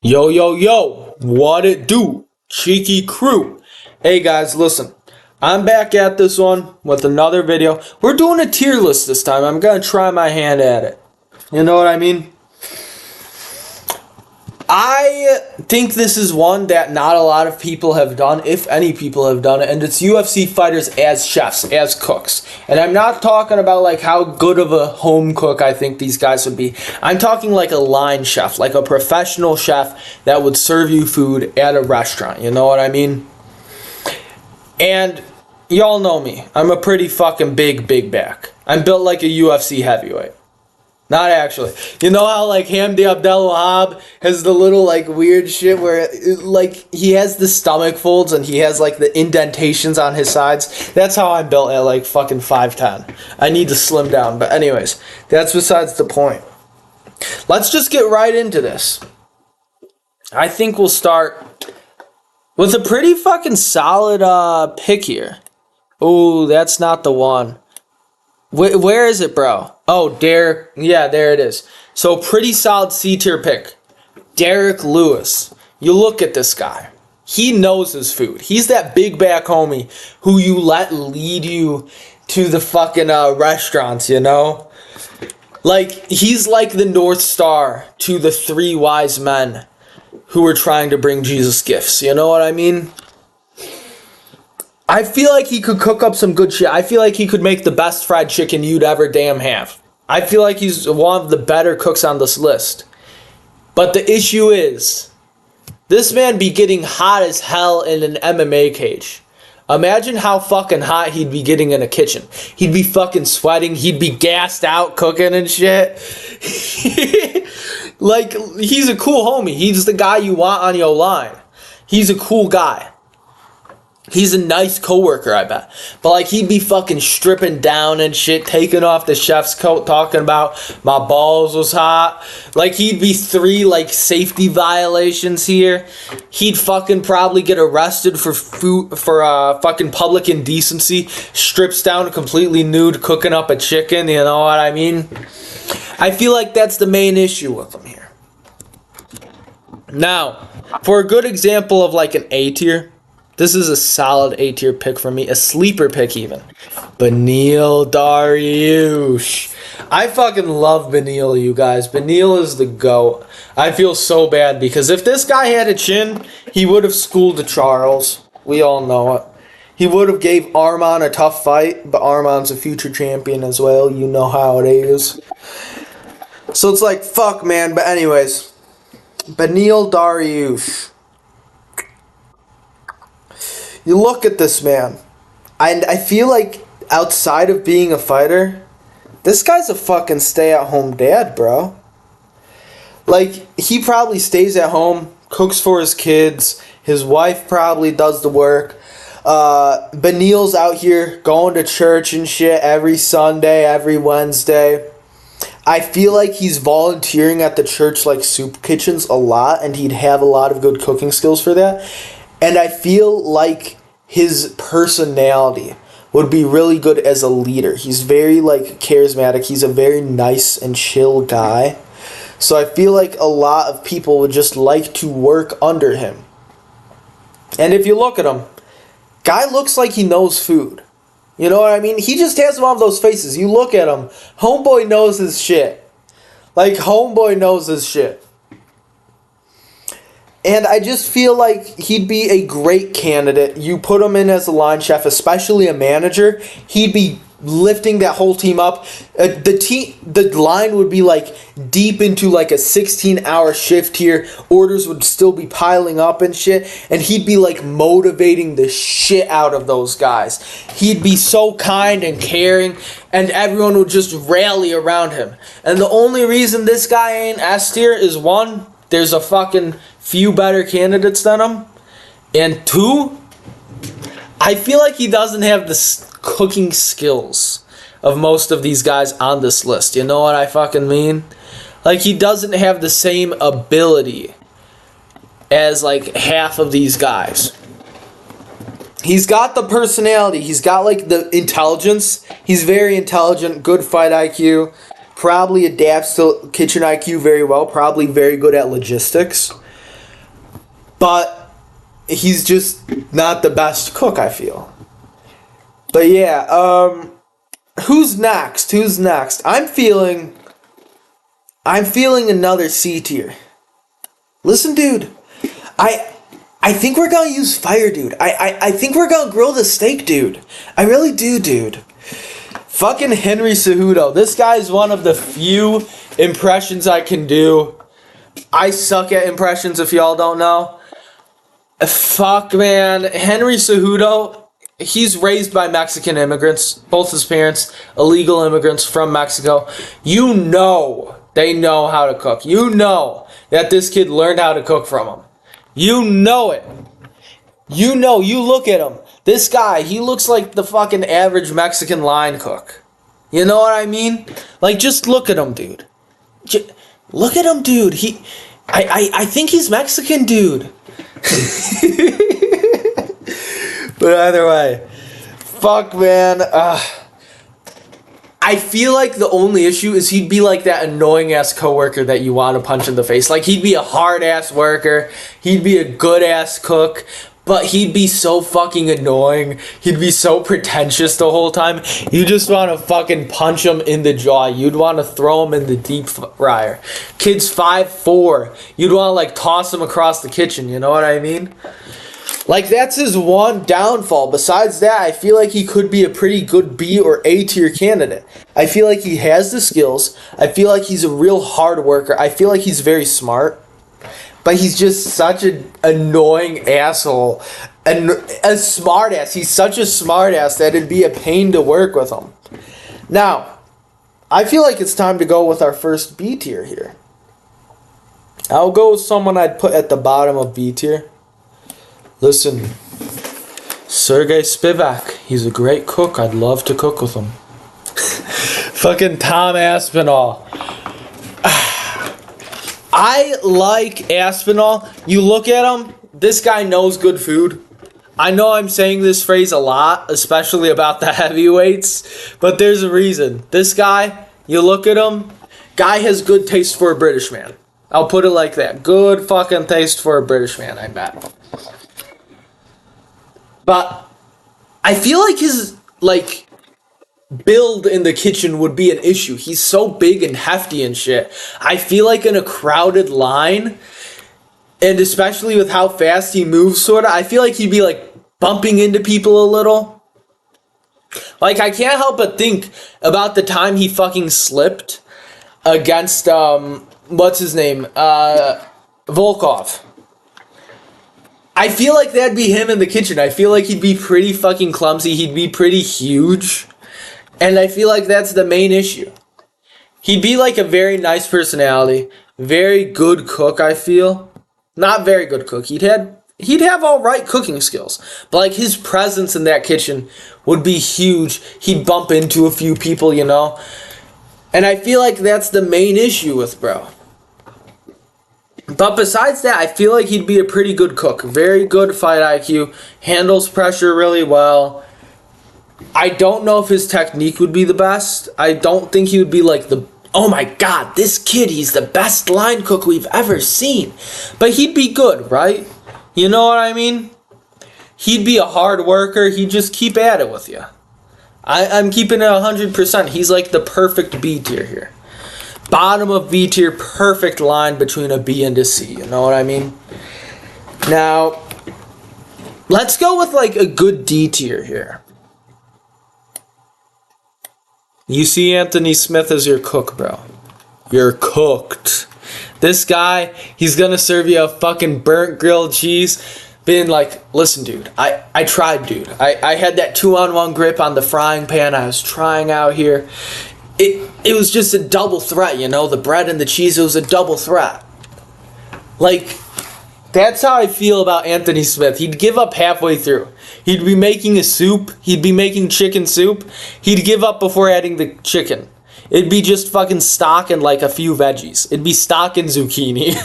Yo, yo, yo, what it do? Cheeky crew. Hey guys, listen. I'm back at this one with another video. We're doing a tier list this time. I'm gonna try my hand at it. You know what I mean? I think this is one that not a lot of people have done, if any people have done it, and it's UFC fighters as chefs, as cooks. And I'm not talking about like how good of a home cook I think these guys would be. I'm talking like a line chef, like a professional chef that would serve you food at a restaurant. You know what I mean? And y'all know me. I'm a pretty fucking big back. I'm built like a UFC heavyweight. Not actually. You know how like Hamdi Abdelwahab has the little like weird shit where like he has the stomach folds and he has like the indentations on his sides? That's how I'm built at like fucking 5'10". I need to slim down. But anyways, that's besides the point. Let's just get right into this. I think we'll start with a pretty fucking solid pick here. Oh, that's not the one. Where is it, bro? Oh, Derek. Yeah, there it is. So, pretty solid C-tier pick. Derek Lewis. You look at this guy. He knows his food. He's that big back homie who you let lead you to the fucking restaurants, you know? Like, he's like the North Star to the three wise men who were trying to bring Jesus gifts. You know what I mean? I feel like he could cook up some good shit. I feel like he could make the best fried chicken you'd ever damn have. I feel like he's one of the better cooks on this list. But the issue is, this man be getting hot as hell in an MMA cage. Imagine how fucking hot he'd be getting in a kitchen. He'd be fucking sweating. He'd be gassed out cooking and shit. Like, he's a cool homie. He's the guy you want on your line. He's a cool guy. He's a nice coworker, I bet. But, like, he'd be fucking stripping down and shit, taking off the chef's coat, talking about my balls was hot. Like, he'd be 3, like, safety violations here. He'd fucking probably get arrested for fucking public indecency. Strips down completely nude, cooking up a chicken, you know what I mean? I feel like that's the main issue with him here. Now, for a good example of, like, an A tier, this is a solid A-tier pick for me. A sleeper pick, even. Beneil Dariush. I fucking love Beneil, you guys. Beneil is the GOAT. I feel so bad because if this guy had a chin, he would have schooled to Charles. We all know it. He would have gave Arman a tough fight, but Arman's a future champion as well. You know how it is. So it's like, fuck, man. But anyways, Beneil Dariush. You look at this man, and I feel like outside of being a fighter, this guy's a fucking stay-at-home dad, bro. Like, he probably stays at home, cooks for his kids, his wife probably does the work. Beneil's out here going to church and shit every Sunday, every Wednesday. I feel like he's volunteering at the church, like, soup kitchens a lot, and he'd have a lot of good cooking skills for that. And I feel like his personality would be really good as a leader. He's very, like, charismatic. He's a very nice and chill guy. So I feel like a lot of people would just like to work under him. And if you look at him, guy looks like he knows food. You know what I mean? He just has one of those faces. You look at him, homeboy knows his shit. Like, homeboy knows his shit. And I just feel like he'd be a great candidate. You put him in as a line chef, especially a manager, he'd be lifting that whole team up. The line would be like deep into like a 16-hour shift here. Orders would still be piling up and shit. And he'd be like motivating the shit out of those guys. He'd be so kind and caring, and everyone would just rally around him. And the only reason this guy ain't S tier is, one, there's a fucking few better candidates than him. And 2, I feel like he doesn't have the cooking skills of most of these guys on this list. You know what I fucking mean? Like, he doesn't have the same ability as, like, half of these guys. He's got the personality. He's got, like, the intelligence. He's very intelligent, good fight IQ. Probably adapts to kitchen IQ very well. Probably very good at logistics. but he's just not the best cook, I feel. But yeah, who's next? I'm feeling another C tier. Listen, dude, I think we're gonna use fire, dude. I think we're gonna grill the steak, dude. I really do, dude. Fucking Henry Cejudo. This guy's one of the few impressions I can do. I suck at impressions, if y'all don't know. Fuck, man. Henry Cejudo, he's raised by Mexican immigrants. Both his parents, illegal immigrants from Mexico. You know they know how to cook. You know that this kid learned how to cook from him. You know it. You know, you look at him. This guy, he looks like the fucking average Mexican line cook. You know what I mean? Like, just look at him, dude. Look at him, dude. I think he's Mexican, dude. But either way, fuck, man. I feel like the only issue is he'd be like that annoying ass coworker that you want to punch in the face. Like, he'd be a hard ass worker, he'd be a good ass cook, but he'd be so fucking annoying. He'd be so pretentious the whole time. You just want to fucking punch him in the jaw. You'd want to throw him in the deep fryer. Kid's 5'4". You'd want to like toss him across the kitchen. You know what I mean? Like, that's his one downfall. Besides that, I feel like he could be a pretty good B or A tier candidate. I feel like he has the skills. I feel like he's a real hard worker. I feel like he's very smart. But he's just such an annoying asshole. And a smart ass. He's such a smart ass that it'd be a pain to work with him. Now, I feel like it's time to go with our first B tier here. I'll go with someone I'd put at the bottom of B tier. Listen, Sergey Spivak, he's a great cook. I'd love to cook with him. Fucking Tom Aspinall. I like Aspinall. You look at him, this guy knows good food. I know I'm saying this phrase a lot, especially about the heavyweights, but there's a reason. This guy, you look at him, guy has good taste for a British man. I'll put it like that. Good fucking taste for a British man, I bet. But I feel like his, like, build in the kitchen would be an issue. He's so big and hefty and shit. I feel like in a crowded line, and especially with how fast he moves, sorta, I feel like he'd be, like, bumping into people a little. Like, I can't help but think about the time he fucking slipped against, what's his name? Volkov. I feel like that'd be him in the kitchen. I feel like he'd be pretty fucking clumsy. He'd be pretty huge. And I feel like that's the main issue. He'd be like a very nice personality. Very good cook, I feel. Not very good cook. He'd have all right cooking skills. But like his presence in that kitchen would be huge. He'd bump into a few people, you know. And I feel like that's the main issue with bro. But besides that, I feel like he'd be a pretty good cook. Very good fight IQ. Handles pressure really well. I don't know if his technique would be the best. I don't think he would be like the... Oh my god, this kid, he's the best line cook we've ever seen. But he'd be good, right? You know what I mean? He'd be a hard worker. He'd just keep at it with you. I'm keeping it 100%. He's like the perfect B tier here. Bottom of B tier, perfect line between a B and a C. You know what I mean? Now, let's go with like a good D tier here. You see Anthony Smith as your cook, bro. You're cooked. This guy, he's gonna serve you a fucking burnt grilled cheese. Being like, listen, dude, I tried, dude. I had that 2-on-1 grip on the frying pan. I was trying out here. It was just a double threat, you know? The bread and the cheese, it was a double threat. Like, that's how I feel about Anthony Smith. He'd give up halfway through. He'd be making a soup. He'd be making chicken soup. He'd give up before adding the chicken. It'd be just fucking stock and like a few veggies. It'd be stock and zucchini.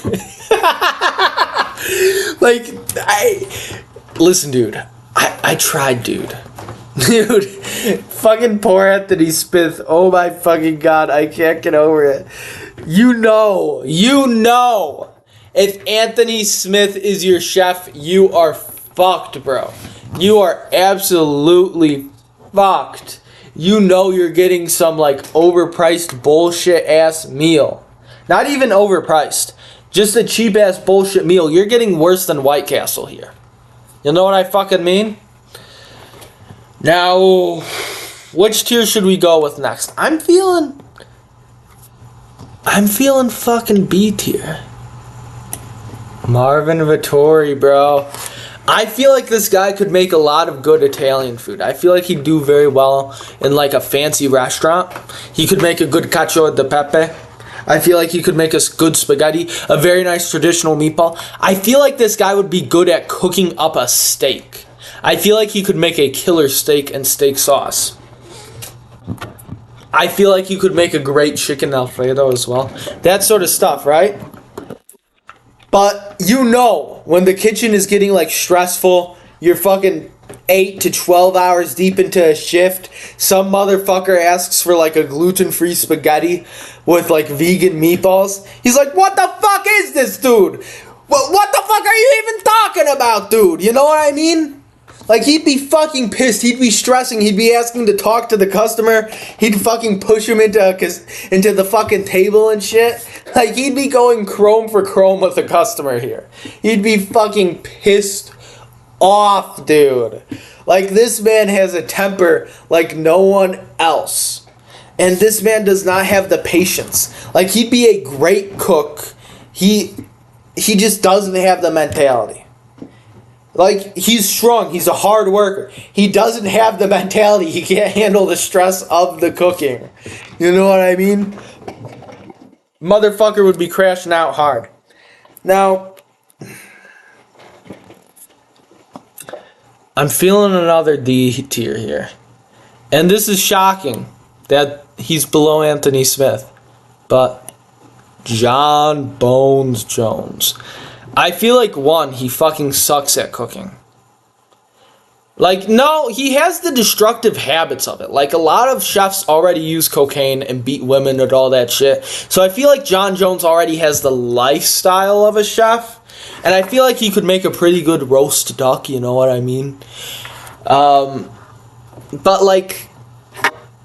Like, listen, dude. I tried, dude. Dude, fucking poor Anthony Smith. Oh my fucking god, I can't get over it. You know, If Anthony Smith is your chef, you are fucked, bro. You are absolutely fucked. You know you're getting some like overpriced bullshit ass meal. Not even overpriced. Just a cheap ass bullshit meal. You're getting worse than White Castle here. You know what I fucking mean? Now, which tier should we go with next? I'm feeling fucking B tier. Marvin Vittori, bro. I feel like this guy could make a lot of good Italian food. I feel like he'd do very well in like a fancy restaurant. He could make a good cacio de pepe. I feel like he could make us good spaghetti, a very nice traditional meatball. I feel like this guy would be good at cooking up a steak. I feel like he could make a killer steak and steak sauce. I feel like he could make a great chicken Alfredo as well. That sort of stuff, right? But you know, when the kitchen is getting like stressful, you're fucking 8 to 12 hours deep into a shift, some motherfucker asks for like a gluten-free spaghetti with like vegan meatballs. He's like, what the fuck is this, dude? What the fuck are you even talking about, dude? You know what I mean? Like, he'd be fucking pissed. He'd be stressing. He'd be asking to talk to the customer. He'd fucking push him into the fucking table and shit. Like, he'd be going chrome for chrome with the customer here. He'd be fucking pissed off, dude. Like, this man has a temper like no one else. And this man does not have the patience. Like, he'd be a great cook. He just doesn't have the mentality. Like, he's strong. He's a hard worker. He doesn't have the mentality. He can't handle the stress of the cooking. You know what I mean? Motherfucker would be crashing out hard. Now, I'm feeling another D tier here. And this is shocking that he's below Anthony Smith. But John Bones Jones. I feel like, one, he fucking sucks at cooking. Like, no, he has the destructive habits of it. Like, a lot of chefs already use cocaine and beat women and all that shit. So I feel like John Jones already has the lifestyle of a chef. And I feel like he could make a pretty good roast duck, you know what I mean? But, like,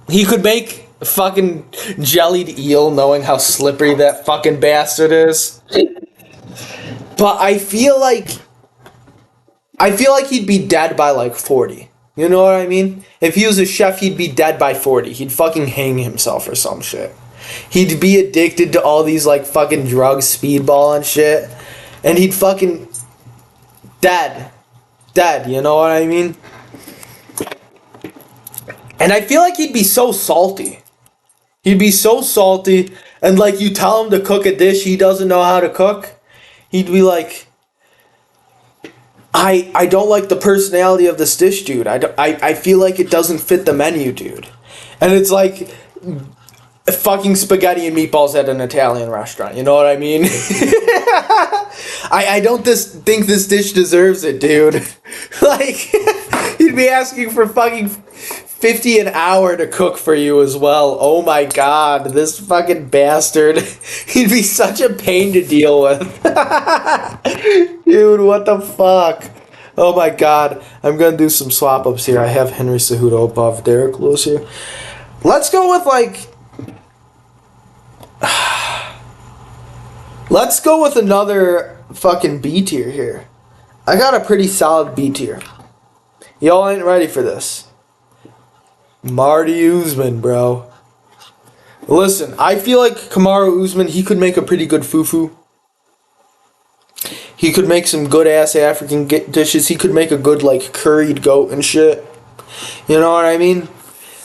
he could make fucking jellied eel, knowing how slippery that fucking bastard is. But I feel like he'd be dead by like 40. You know what I mean? If he was a chef, he'd be dead by 40. He'd fucking hang himself or some shit. He'd be addicted to all these like fucking drugs, speedball and shit. And he'd fucking dead, you know what I mean? And I feel like he'd be so salty. He'd be so salty, and like you tell him to cook a dish he doesn't know how to cook. He'd be like, I don't like the personality of this dish, dude. I feel like it doesn't fit the menu, dude. And it's like fucking spaghetti and meatballs at an Italian restaurant. You know what I mean? I don't think this dish deserves it, dude. Like, he'd be asking for fucking $50 an hour to cook for you as well. Oh my god, this fucking bastard. He'd be such a pain to deal with. Dude, what the fuck? Oh my god. I'm gonna do some swap ups here. I have Henry Cejudo above Derek Lewis here. Let's go with like... Let's go with another fucking B tier here. I got a pretty solid B tier. Y'all ain't ready for this. Marty Usman, bro. Listen, I feel like Kamaru Usman, he could make a pretty good fufu. He could make some good ass African dishes. He could make a good like curried goat and shit. You know what I mean?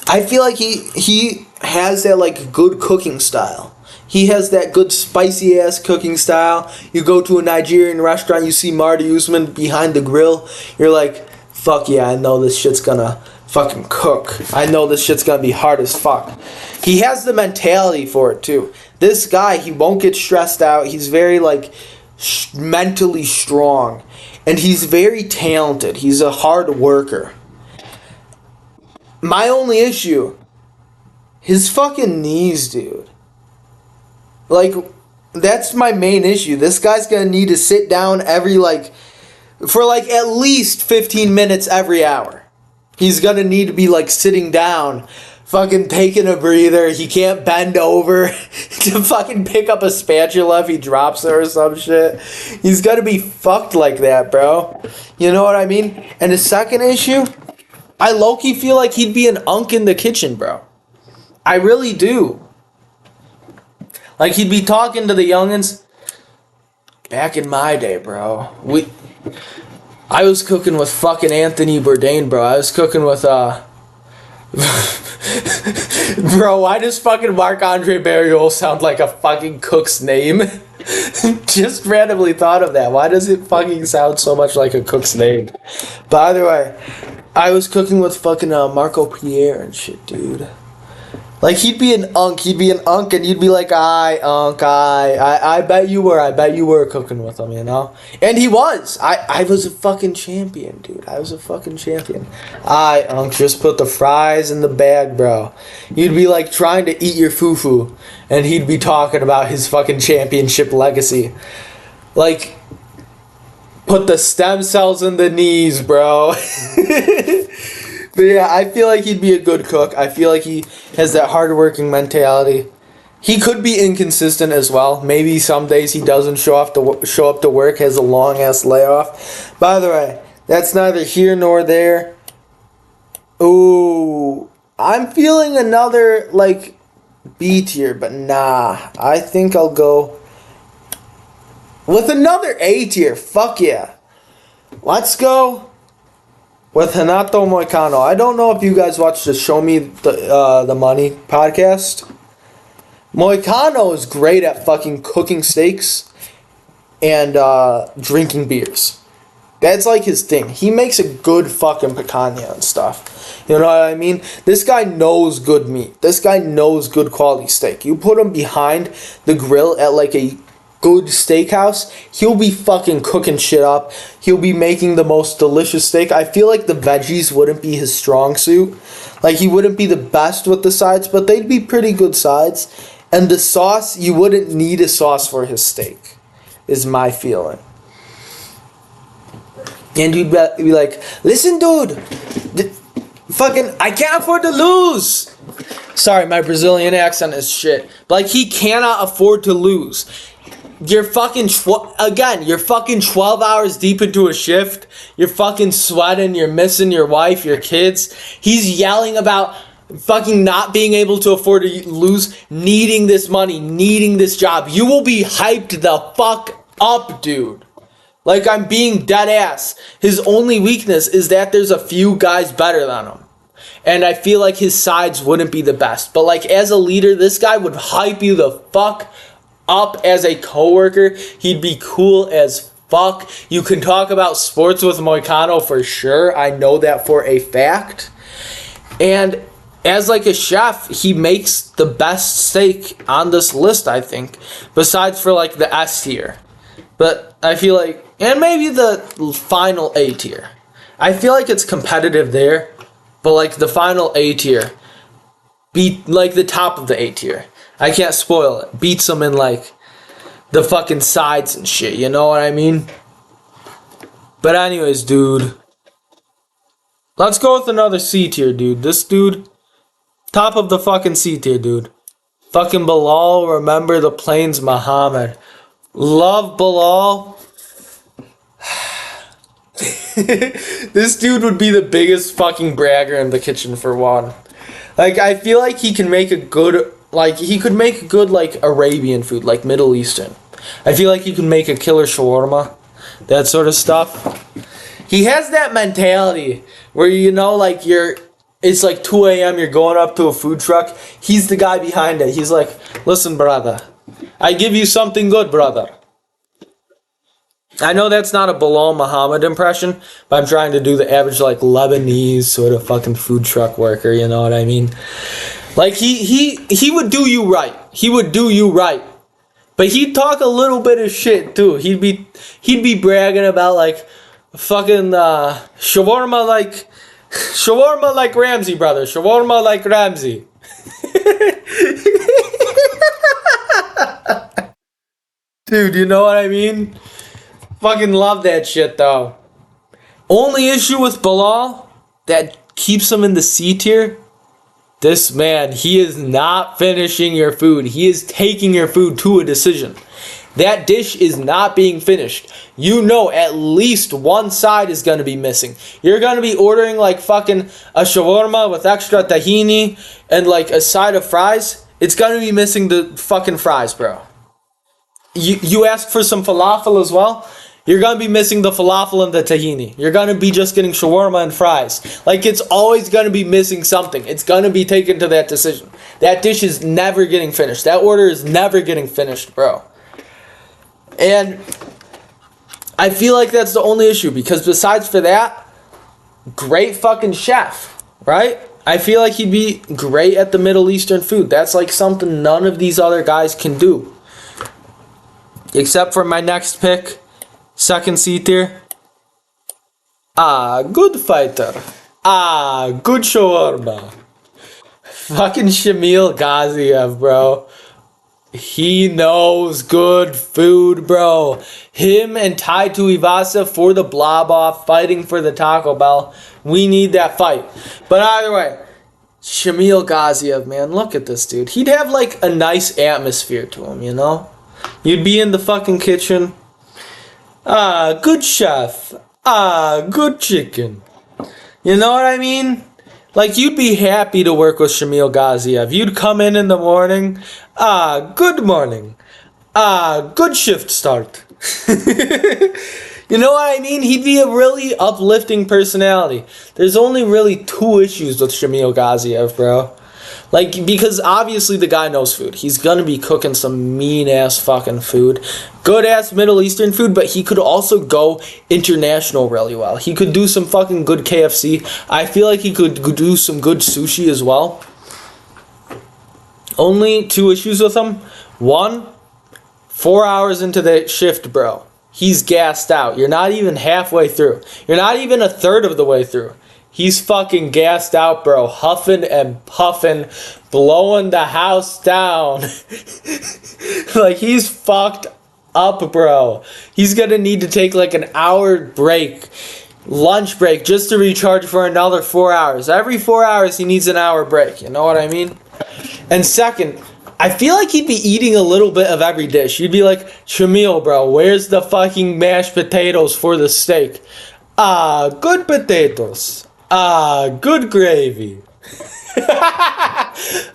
I feel like he has that like good cooking style. He has that good spicy ass cooking style. You go to a Nigerian restaurant, you see Marty Usman behind the grill. You're like, fuck yeah, I know this shit's gonna fucking cook. I know this shit's gonna be hard as fuck. He has the mentality for it too. This guy, he won't get stressed out. He's very like mentally strong, and he's very talented. He's a hard worker. My only issue, his fucking knees, dude. Like, that's my main issue. This guy's gonna need to sit down every for at least 15 minutes every hour. He's gonna need to be sitting down, fucking taking a breather. He can't bend over to fucking pick up a spatula if he drops it or some shit. He's gonna be fucked like that, bro. You know what I mean? And the second issue, I low-key feel like he'd be an unk in the kitchen, bro. I really do. He'd be talking to the youngins. Back in my day, bro, I was cooking with fucking Anthony Bourdain, bro. I was cooking with, bro, why does fucking Marc-Andre Barrios sound like a fucking cook's name? Just randomly thought of that. Why does it fucking sound so much like a cook's name? By the way, I was cooking with fucking Marco Pierre and shit, dude. He'd be an unk, and you'd be like, I bet you were cooking with him, you know? And he was. I was a fucking champion, dude. I was a fucking champion. Unk, just put the fries in the bag, bro. You'd be trying to eat your fufu, and he'd be talking about his fucking championship legacy. Put the stem cells in the knees, bro. But yeah, I feel like he'd be a good cook. I feel like he has that hardworking mentality. He could be inconsistent as well. Maybe some days he doesn't show up to work, has a long ass layoff. By the way, that's neither here nor there. Ooh, I'm feeling another B tier, but nah. I think I'll go with another A tier. Fuck yeah. Let's go with Renato Moicano. I don't know if you guys watched the Show Me the Money podcast. Moicano is great at fucking cooking steaks and drinking beers. That's his thing. He makes a good fucking picanha and stuff. You know what I mean? This guy knows good meat. This guy knows good quality steak. You put him behind the grill at a good steakhouse, he'll be fucking cooking shit up. He'll be making the most delicious steak. I feel like the veggies wouldn't be his strong suit. He wouldn't be the best with the sides, but they'd be pretty good sides. And the sauce, you wouldn't need a sauce for his steak, is my feeling. And you'd be like, listen, dude, I can't afford to lose. Sorry, my Brazilian accent is shit. But he cannot afford to lose. You're fucking 12 hours deep into a shift. You're fucking sweating. You're missing your wife, your kids. He's yelling about fucking not being able to afford to lose, needing this money, needing this job. You will be hyped the fuck up, dude. I'm being dead ass. His only weakness is that there's a few guys better than him. And I feel like his sides wouldn't be the best. But as a leader, this guy would hype you the fuck up as a coworker. He'd be cool as fuck. You can talk about sports with Moicano for sure. I know that for a fact. And as a chef, he makes the best steak on this list, I think. Besides for the S tier. But I feel and maybe the final A tier. I feel it's competitive there. But the final A tier beat the top of the A tier. I can't spoil it. Beats him in the fucking sides and shit. You know what I mean? But anyways, dude. Let's go with another C tier, dude. This dude, top of the fucking C tier, dude. Fucking Bilal, remember the plains, Muhammad. Love Bilal. This dude would be the biggest fucking bragger in the kitchen for one. I feel he can make a good, he could make good, Arabian food, Middle Eastern. I feel he could make a killer shawarma, that sort of stuff. He has that mentality where, it's 2 a.m., you're going up to a food truck. He's the guy behind it. He's listen, brother, I give you something good, brother. I know that's not a Bilal Muhammad impression, but I'm trying to do the average, Lebanese sort of fucking food truck worker, you know what I mean? He would do you right. He would do you right. But he'd talk a little bit of shit, too. He'd be bragging about, fucking, shawarma like Ramsey, brother. Shawarma like Ramsey. Dude, you know what I mean? Fucking love that shit, though. Only issue with Bilal that keeps him in the C tier, this man, he is not finishing your food. He is taking your food to a decision. That dish is not being finished. You know at least one side is going to be missing. You're going to be ordering like fucking a shawarma with extra tahini and like a side of fries. It's going to be missing the fucking fries, bro. You ask for some falafel as well. You're going to be missing the falafel and the tahini. You're going to be just getting shawarma and fries. Like, it's always going to be missing something. It's going to be taken to that decision. That dish is never getting finished. That order is never getting finished, bro. And I feel like that's the only issue, because besides for that, great fucking chef, right? I feel like he'd be great at the Middle Eastern food. That's like something none of these other guys can do. Except for my next pick, second C tier. Good fighter. Good shawarma. Fucking Shamil Gaziev, bro. He knows good food, bro. Him and Tai Tuivasa for the blob off, fighting for the Taco Bell. We need that fight. But either way, Shamil Gaziev, man, look at this dude. He'd have like a nice atmosphere to him, you know? You'd be in the fucking kitchen. Good chef. Good chicken. You know what I mean? Like, you'd be happy to work with Shamil Gaziev. You'd come in the morning. Good morning. Good shift start. You know what I mean? He'd be a really uplifting personality. There's only really two issues with Shamil Gaziev, bro. Like, because obviously the guy knows food. He's gonna be cooking some mean-ass fucking food. Good-ass Middle Eastern food, but he could also go international really well. He could do some fucking good KFC. I feel like he could do some good sushi as well. Only two issues with him. One, 4 hours into the shift, bro. He's gassed out. You're not even halfway through. You're not even a third of the way through. He's fucking gassed out, bro. Huffing and puffing, blowing the house down. Like, he's fucked up, bro. He's gonna need to take like an hour break, lunch break, just to recharge for another 4 hours. Every 4 hours, he needs an hour break. You know what I mean? And second, I feel like he'd be eating a little bit of every dish. You'd be like, Shamil, bro, where's the fucking mashed potatoes for the steak? Good potatoes. Good gravy.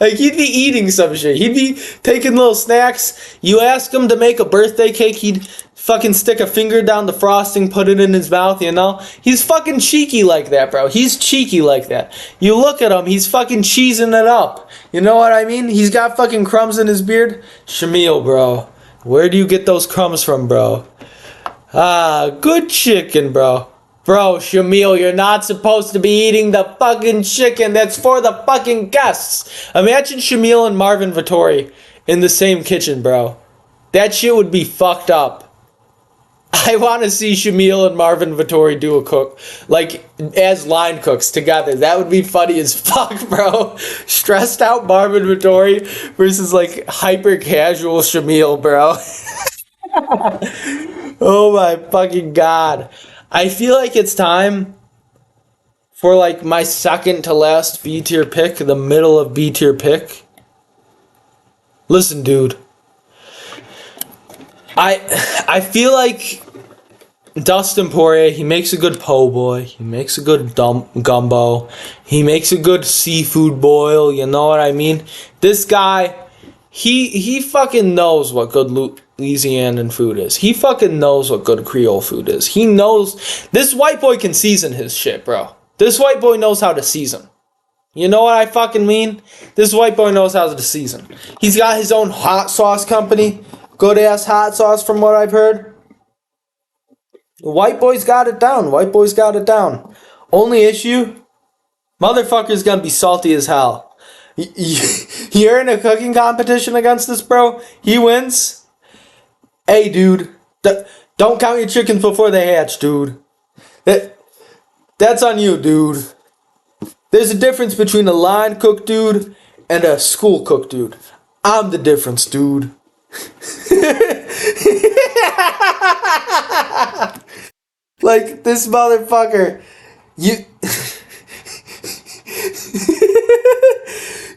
Like, he'd be eating some shit. He'd be taking little snacks. You ask him to make a birthday cake, he'd fucking stick a finger down the frosting, put it in his mouth, you know? He's fucking cheeky like that, bro. He's cheeky like that. You look at him, he's fucking cheesing it up. You know what I mean? He's got fucking crumbs in his beard. Shamil, bro. Where do you get those crumbs from, bro? Good chicken, bro. Bro, Shamil, you're not supposed to be eating the fucking chicken. That's for the fucking guests. Imagine Shamil and Marvin Vittori in the same kitchen, bro. That shit would be fucked up. I want to see Shamil and Marvin Vittori do a cook, like, as line cooks together. That would be funny as fuck, bro. Stressed out Marvin Vittori versus, like, hyper casual Shamil, bro. Oh my fucking god. I feel like it's time for, like, my second to last B tier pick, the middle of B tier pick. Listen, dude. I feel like Dustin Poirier, he makes a good po' boy. He makes a good gumbo. He makes a good seafood boil, you know what I mean? This guy, he fucking knows what good Louisianan food is. He fucking knows what good Creole food is. He knows. This white boy can season his shit, bro. This white boy knows how to season. You know what I fucking mean? This white boy knows how to season. He's got his own hot sauce company. Good ass hot sauce from what I've heard. The white boy's got it down. White boy's got it down. Only issue, motherfucker's gonna be salty as hell. You're in a cooking competition against this, bro. He wins. Hey, dude, don't count your chickens before they hatch, dude. That's on you, dude. There's a difference between a line cook dude and a school cook dude. I'm the difference, dude. Like, this motherfucker, you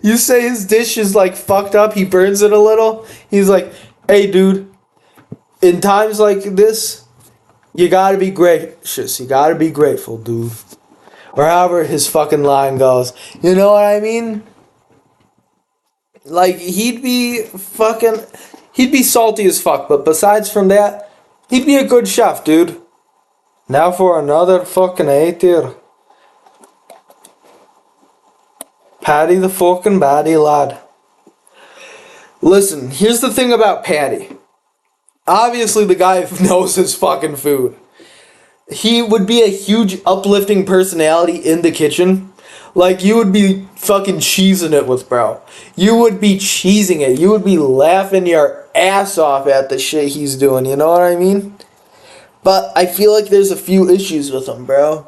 you say his dish is like fucked up, he burns it a little, he's like, hey dude, in times like this, you gotta be gracious, you gotta be grateful, dude. Or however his fucking line goes, you know what I mean? Like, he'd be salty as fuck, but besides from that, he'd be a good chef, dude. Now for another fucking A-tier. Patty the fucking Batty, lad. Listen, here's the thing about Patty. Obviously, the guy knows his fucking food. He would be a huge uplifting personality in the kitchen. Like, you would be fucking cheesing it with bro. You would be cheesing it. You would be laughing your ass off at the shit he's doing. You know what I mean? But I feel like there's a few issues with him, bro.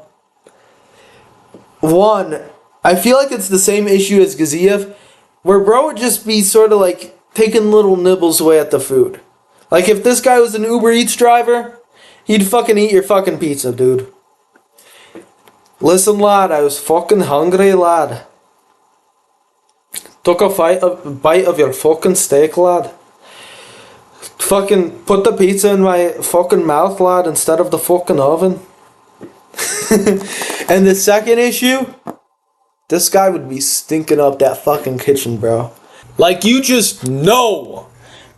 One, I feel like it's the same issue as Gaziev, where bro would just be sort of like taking little nibbles away at the food. Like, if this guy was an Uber Eats driver, he'd fucking eat your fucking pizza, dude. Listen, lad, I was fucking hungry, lad. Took a bite of your fucking steak, lad. Fucking put the pizza in my fucking mouth, lad, instead of the fucking oven. And the second issue, this guy would be stinking up that fucking kitchen, bro. Like, you just know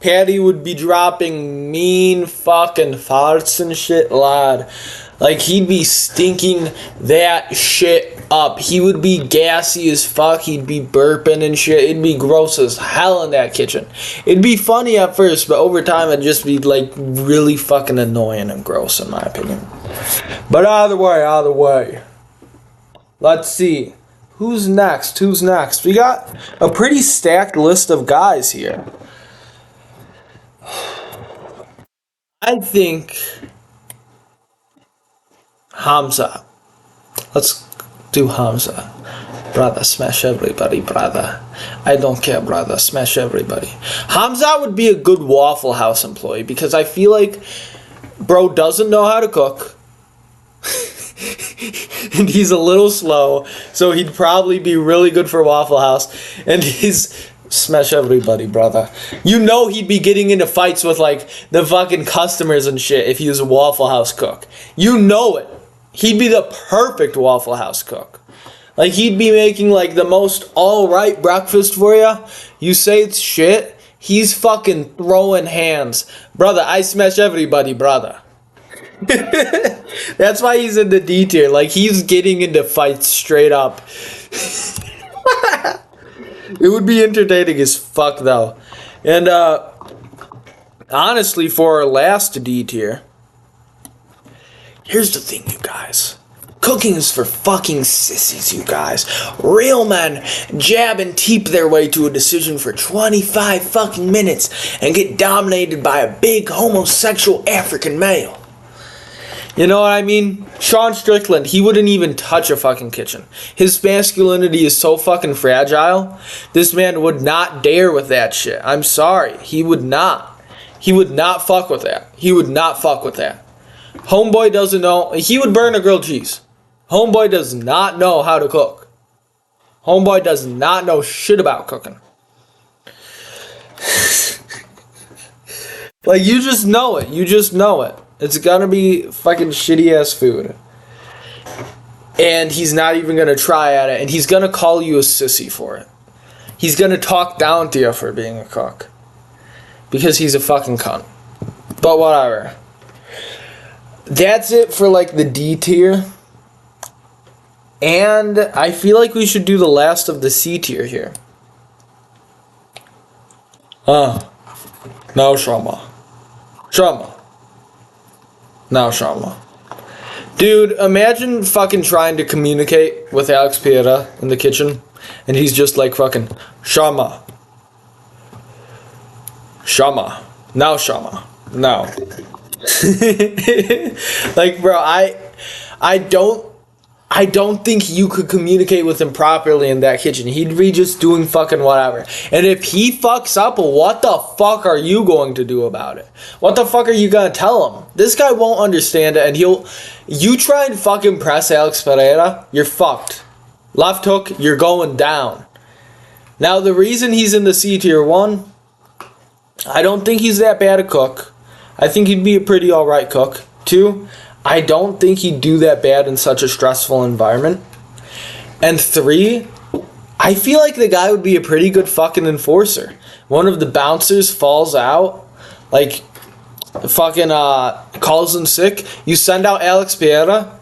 Patty would be dropping mean fucking farts and shit, lad. Like, he'd be stinking that shit up. He would be gassy as fuck. He'd be burping and shit. It'd be gross as hell in that kitchen. It'd be funny at first, but over time it'd just be, like, really fucking annoying and gross, in my opinion. But either way. Let's see. Who's next? We got a pretty stacked list of guys here. I think Hamza. Let's do Hamza. Brother, smash everybody, brother. I don't care, brother. Smash everybody. Hamza would be a good Waffle House employee because I feel like bro doesn't know how to cook. And he's a little slow, so he'd probably be really good for Waffle House. And he's smash everybody, brother. You know he'd be getting into fights with like the fucking customers and shit if he was a Waffle House cook. You know it. He'd be the perfect Waffle House cook. Like, he'd be making like the most alright breakfast for you. You say it's shit, he's fucking throwing hands. Brother, I smash everybody, brother. That's why he's in the D tier. Like, he's getting into fights straight up. It would be entertaining as fuck, though. And, honestly, for our last D tier, here's the thing, you guys. Cooking is for fucking sissies, you guys. Real men jab and teep their way to a decision for 25 fucking minutes and get dominated by a big homosexual African male. You know what I mean? Sean Strickland, he wouldn't even touch a fucking kitchen. His masculinity is so fucking fragile. This man would not dare with that shit. I'm sorry. He would not. He would not fuck with that. He would not fuck with that. Homeboy doesn't know. He would burn a grilled cheese. Homeboy does not know how to cook. Homeboy does not know shit about cooking. Like, you just know it. You just know it. It's gonna be fucking shitty ass food. And he's not even gonna try at it. And he's gonna call you a sissy for it. He's gonna talk down to you for being a cook. Because he's a fucking cunt. But whatever. That's it for like the D tier. And I feel like we should do the last of the C tier here. Now Shama. Now Shama. Dude, imagine fucking trying to communicate with Alex Piera in the kitchen. And he's just like fucking, Shama. Now Shama. Now. Like, bro, I don't think you could communicate with him properly in that kitchen. He'd be just doing fucking whatever. And if he fucks up, what the fuck are you going to do about it? What the fuck are you gonna tell him? This guy won't understand it, and you try and fucking press Alex Pereira, you're fucked. Left hook, you're going down. Now, the reason he's in the C tier 1, I don't think he's that bad a cook. I think he'd be a pretty alright cook. 2, I don't think he'd do that bad in such a stressful environment. And 3, I feel like the guy would be a pretty good fucking enforcer. One of the bouncers falls out, like, fucking calls in sick. You send out Alex Pereira.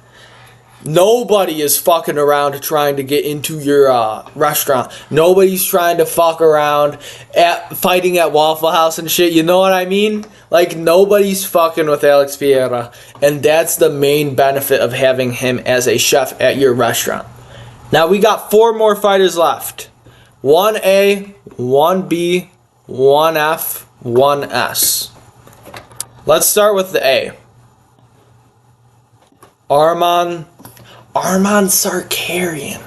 Nobody is fucking around trying to get into your restaurant. Nobody's trying to fuck around fighting at Waffle House and shit. You know what I mean? Like, nobody's fucking with Alex Pereira. And that's the main benefit of having him as a chef at your restaurant. Now, we got 4 more fighters left. 1A, 1B, 1F, 1S. Let's start with the A. Arman Sarkarian.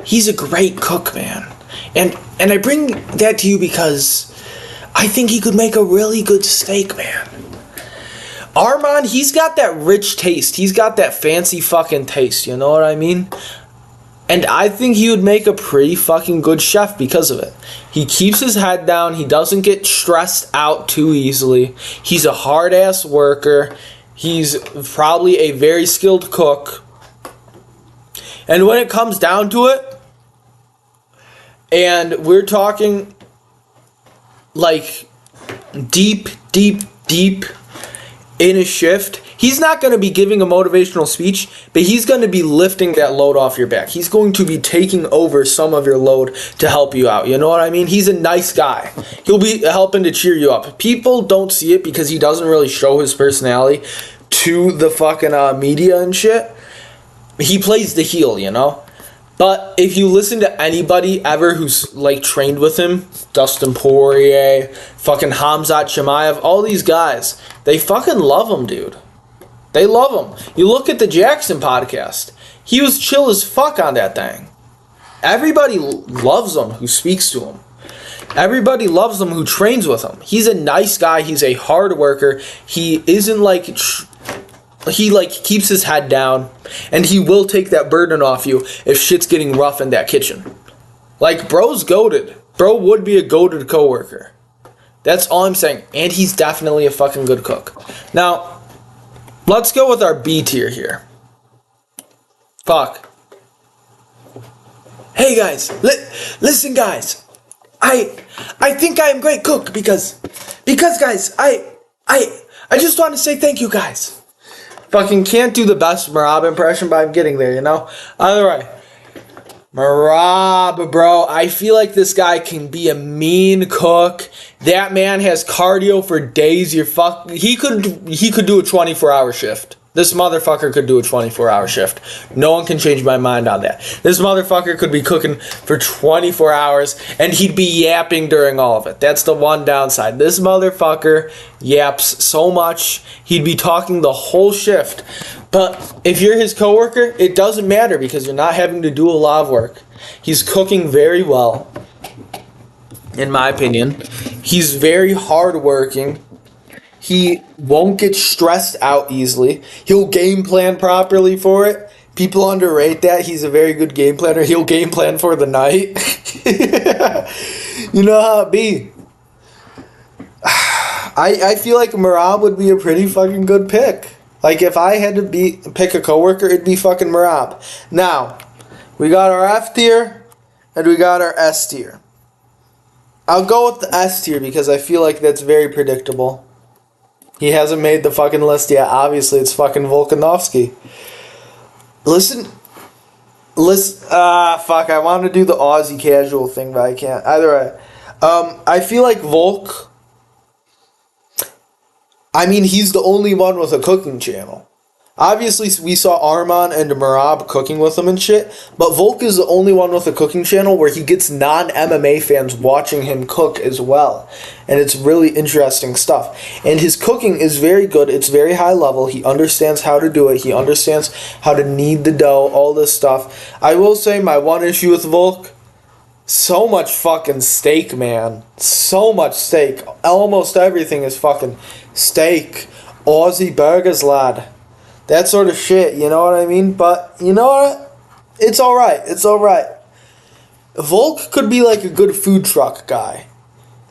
He's a great cook, man. And I bring that to you because I think he could make a really good steak, man. Arman, he's got that rich taste. He's got that fancy fucking taste, you know what I mean? And I think he would make a pretty fucking good chef because of it. He keeps his head down. He doesn't get stressed out too easily. He's a hard-ass worker. He's probably a very skilled cook. And when it comes down to it, and we're talking like deep in a shift, he's not going to be giving a motivational speech, but he's going to be lifting that load off your back. He's going to be taking over some of your load to help you out. You know what I mean? He's a nice guy. He'll be helping to cheer you up. People don't see it because he doesn't really show his personality to the fucking media and shit. He plays the heel, you know? But if you listen to anybody ever who's, like, trained with him, Dustin Poirier, fucking Khamzat Chimaev, all these guys, they fucking love him, dude. They love him. You look at the Jackson podcast. He was chill as fuck on that thing. Everybody loves him who speaks to him. Everybody loves him who trains with him. He's a nice guy. He's a hard worker. He isn't, like... He, like, keeps his head down, and he will take that burden off you if shit's getting rough in that kitchen. Like, bro's goated. Bro would be a goated coworker. That's all I'm saying. And he's definitely a fucking good cook. Now, let's go with our B tier here. Fuck. Hey, guys. Listen, guys. I think I am a great cook because guys, I just want to say thank you, guys. Fucking can't do the best Merab impression, but I'm getting there, you know? Either way. Merab, bro. I feel like this guy can be a mean cook. That man has cardio for days. He could do a 24-hour shift. This motherfucker could do a 24-hour shift. No one can change my mind on that. This motherfucker could be cooking for 24 hours, and he'd be yapping during all of it. That's the one downside. This motherfucker yaps so much, he'd be talking the whole shift. But if you're his coworker, it doesn't matter because you're not having to do a lot of work. He's cooking very well, in my opinion. He's very hardworking. He won't get stressed out easily. He'll game plan properly for it. People underrate that. He's a very good game planner. He'll game plan for the night. You know how it be. I feel like Merab would be a pretty fucking good pick. Like, if I had to pick a coworker, it'd be fucking Merab. Now, we got our F tier, and we got our S tier. I'll go with the S tier because I feel like that's very predictable. He hasn't made the fucking list yet. Obviously, it's fucking Volkanovski. Listen. Fuck. I want to do the Aussie casual thing, but I can't. Either way. I feel like Volk. I mean, he's the only one with a cooking channel. Obviously, we saw Arman and Marab cooking with him and shit, but Volk is the only one with a cooking channel where he gets non-MMA fans watching him cook as well. And it's really interesting stuff. And his cooking is very good. It's very high level. He understands how to do it. He understands how to knead the dough, all this stuff. I will say my one issue with Volk, so much fucking steak, man. So much steak. Almost everything is fucking steak. Aussie burgers, lad. That sort of shit, you know what I mean? But, you know what? It's alright. It's alright. Volk could be like a good food truck guy.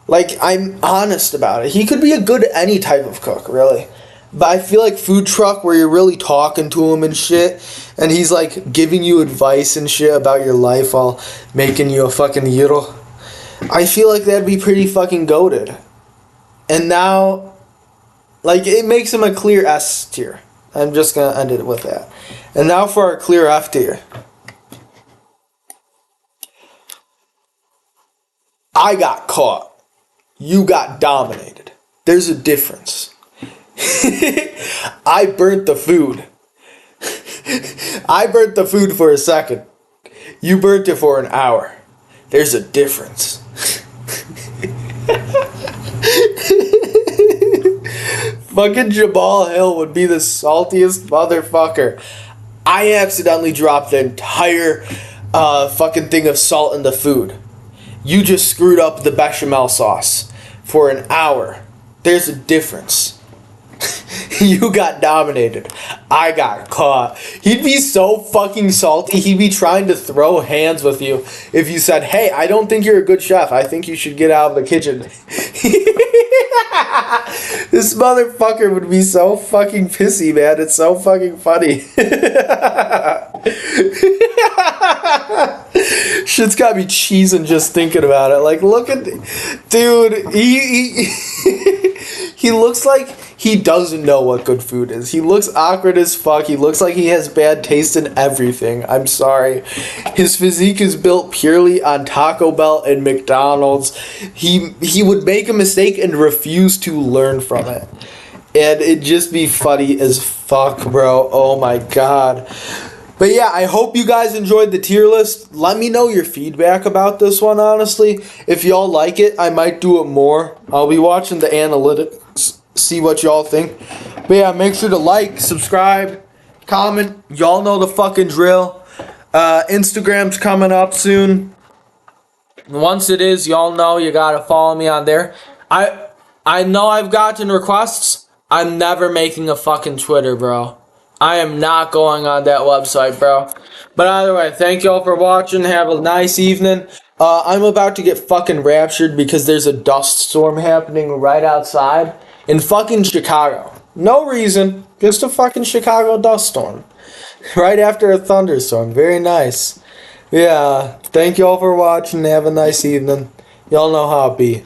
Like, I'm honest about it. He could be a good any type of cook, really. But I feel like food truck where you're really talking to him and shit, and he's like giving you advice and shit about your life while making you a fucking gyro. I feel like that'd be pretty fucking goated. And now, like, it makes him a clear S tier. I'm just going to end it with that. And now for our clear F tier. I got caught. You got dominated. There's a difference. I burnt the food. I burnt the food for a second. You burnt it for an hour. There's a difference. Fucking Jabal Hill would be the saltiest motherfucker. I accidentally dropped the entire fucking thing of salt in the food. You just screwed up the bechamel sauce for an hour. There's a difference. You got dominated. I got caught. He'd be so fucking salty. He'd be trying to throw hands with you if you said, hey, I don't think you're a good chef. I think you should get out of the kitchen. This motherfucker would be so fucking pissy, man. It's so fucking funny. Shit's got me cheesing just thinking about it. Like, look at... Dude, he looks like he doesn't know what good food is. He looks awkward as fuck. He looks like he has bad taste in everything. I'm sorry. His physique is built purely on Taco Bell and McDonald's. He would make a mistake and refuse to learn from it. And it'd just be funny as fuck, bro. Oh my god. But yeah, I hope you guys enjoyed the tier list. Let me know your feedback about this one, honestly. If y'all like it, I might do it more. I'll be watching the analytics, see what y'all think. But yeah, make sure to like, subscribe, comment. Y'all know the fucking drill. Instagram's coming up soon. Once it is, y'all know you gotta follow me on there. I know I've gotten requests. I'm never making a fucking Twitter, bro. I am not going on that website, bro. But either way, thank y'all for watching. Have a nice evening. I'm about to get fucking raptured because there's a dust storm happening right outside in fucking Chicago. No reason. Just a fucking Chicago dust storm. Right after a thunderstorm. Very nice. Yeah. Thank y'all for watching. Have a nice evening. Y'all know how it be.